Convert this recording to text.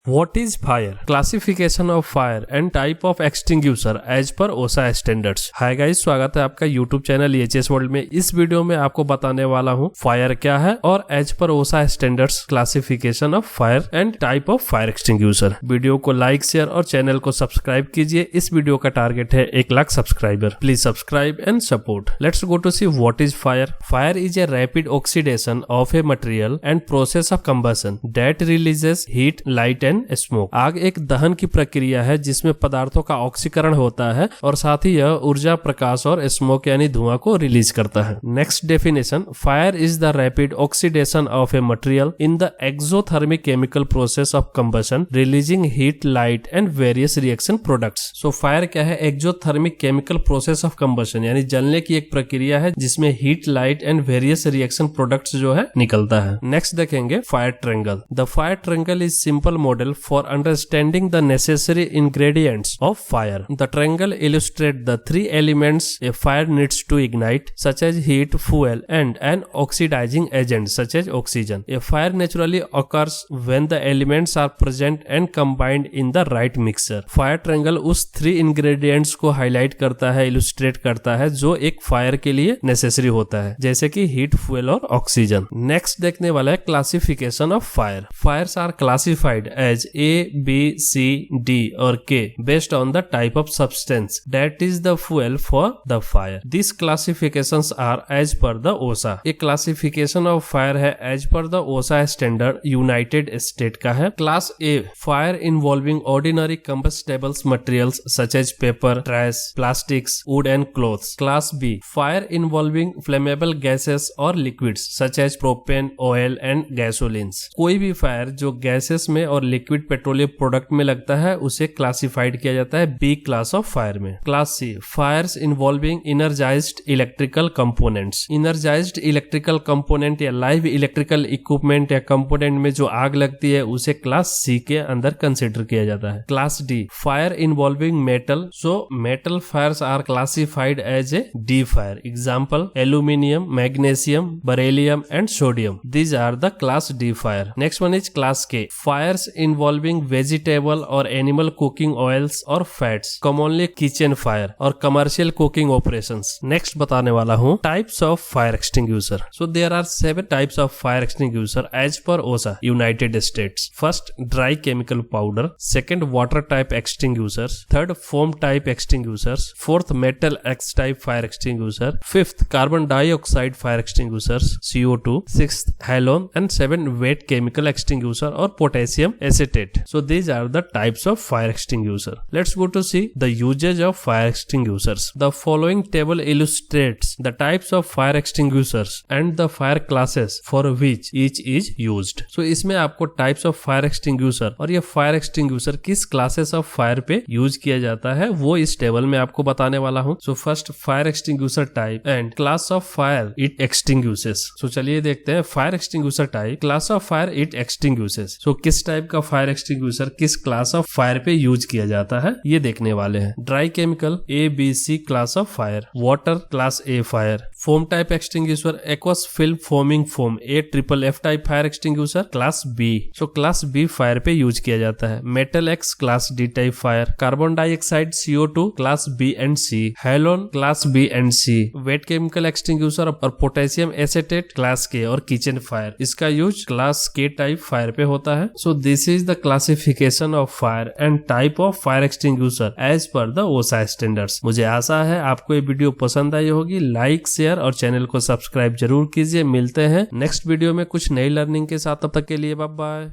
What is fire? Classification of fire and type of extinguisher as per OSHA standards. Hi guys, स्वागत है आपका YouTube channel EHS world में। इस video में आपको बताने वाला हूँ फायर क्या है और as per OSHA standards classification of fire and type of fire extinguisher. Video को लाइक शेयर और चैनल को सब्सक्राइब कीजिए। इस वीडियो का टारगेट है 1 lakh subscriber. Please subscribe and support. Let's go to see what is fire. Fire is a rapid oxidation of a material and process of combustion that releases heat, light and smoke. आग एक दहन की प्रक्रिया है जिसमें पदार्थों का ऑक्सीकरण होता है और साथ ही यह ऊर्जा, प्रकाश और स्मोक यानी धुआं को रिलीज करता है। Next definition, fire is the rapid oxidation of a material in the exothermic chemical process of combustion releasing heat, light and various reaction products. So fire क्या है? Exothermic chemical process of combustion यानी जलने की एक प्रक्रिया है जिसमें heat, light and various reaction products जो है निकलता है। नेक्स्ट देखेंगे fire triangle. The fire triangle is simple model for understanding the necessary ingredients of fire. The triangle illustrates the 3 elements a fire needs to ignite, such as heat, fuel, and an oxidizing agent such as oxygen. A fire naturally occurs when the elements are present and combined in the right mixture. Fire triangle उस 3 ingredients को highlight करता है, illustrate करता है जो एक fire के लिए necessary होता है, जैसे कि heat, fuel और oxygen. Next देखने वाला है classification of fire. Fires are classified as A, B, C, D or K based on the type of substance that is the fuel for the fire. These classifications are as per the OSHA. एक classification of fire है as per the OSHA standard United States का है। Class A, fire involving ordinary combustible materials such as paper, trash, plastics, wood and clothes. Class B, fire involving flammable gases or liquids such as propane, oil and gasolines. कोई भी fire जो gases में और liquid petroleum product में लगता है उसे classified किया जाता है बी क्लास ऑफ फायर में। Class C, fires involving energized electrical components. Energized electrical component या लाइव इलेक्ट्रिकल इक्विपमेंट या कंपोनेंट में जो आग लगती है उसे क्लास सी के अंदर कंसिडर किया जाता है। Class D, fire involving metal. So metal fires are classified as a D fire. Example aluminium, magnesium, beryllium and sodium. These are the class D fire. Next one is class K, fires involving vegetable or animal cooking oils or fats, commonly kitchen fire or commercial cooking operations. Next बताने वाला हूँ types of fire extinguisher. So there are 7 types of fire extinguisher as per OSHA United States. First, dry chemical powder. Second, water type extinguishers. Third, foam type extinguishers. Fourth, metal X type fire extinguisher. Fifth, carbon dioxide fire extinguishers CO2. Sixth, halon. And 7, wet chemical extinguisher or potassium acetate. So these are the types of fire extinguisher. Let's go to see the usage of fire extinguishers. The following table illustrates the types of fire extinguishers and the fire classes for which each is used. So इसमें आपको types of fire extinguisher और ये fire extinguisher किस classes of fire पे use किया जाता है वो इस टेबल में आपको बताने वाला हूँ। So first, fire extinguisher type and class of fire it extinguishes. So चलिए देखते हैं fire extinguisher type, class of fire it extinguishes. So किस टाइप का फायर एक्सटिंग्विशर किस क्लास ऑफ फायर पे यूज किया जाता है ये देखने वाले हैं। Dry chemical A, B, C class of fire. Water class A fire. Foam type extinguisher aqueous film foaming foam A triple F type fire extinguisher class B. So class B fire पे use किया जाता है। Metal x class D type fire. Carbon dioxide CO2 class B and C. Helon class B and C. Wet chemical extinguisher और potassium acetate class K और kitchen fire, इसका use class K type fire पे होता है। So this is the classification of fire and type of fire extinguisher as per the OSHA standards. मुझे आशा है आपको ये वीडियो पसंद आई होगी। लाइक, शेयर और चैनल को सब्सक्राइब जरूर कीजिए। मिलते हैं नेक्स्ट वीडियो में कुछ नई लर्निंग के साथ। तब तक के लिए बाय बाय।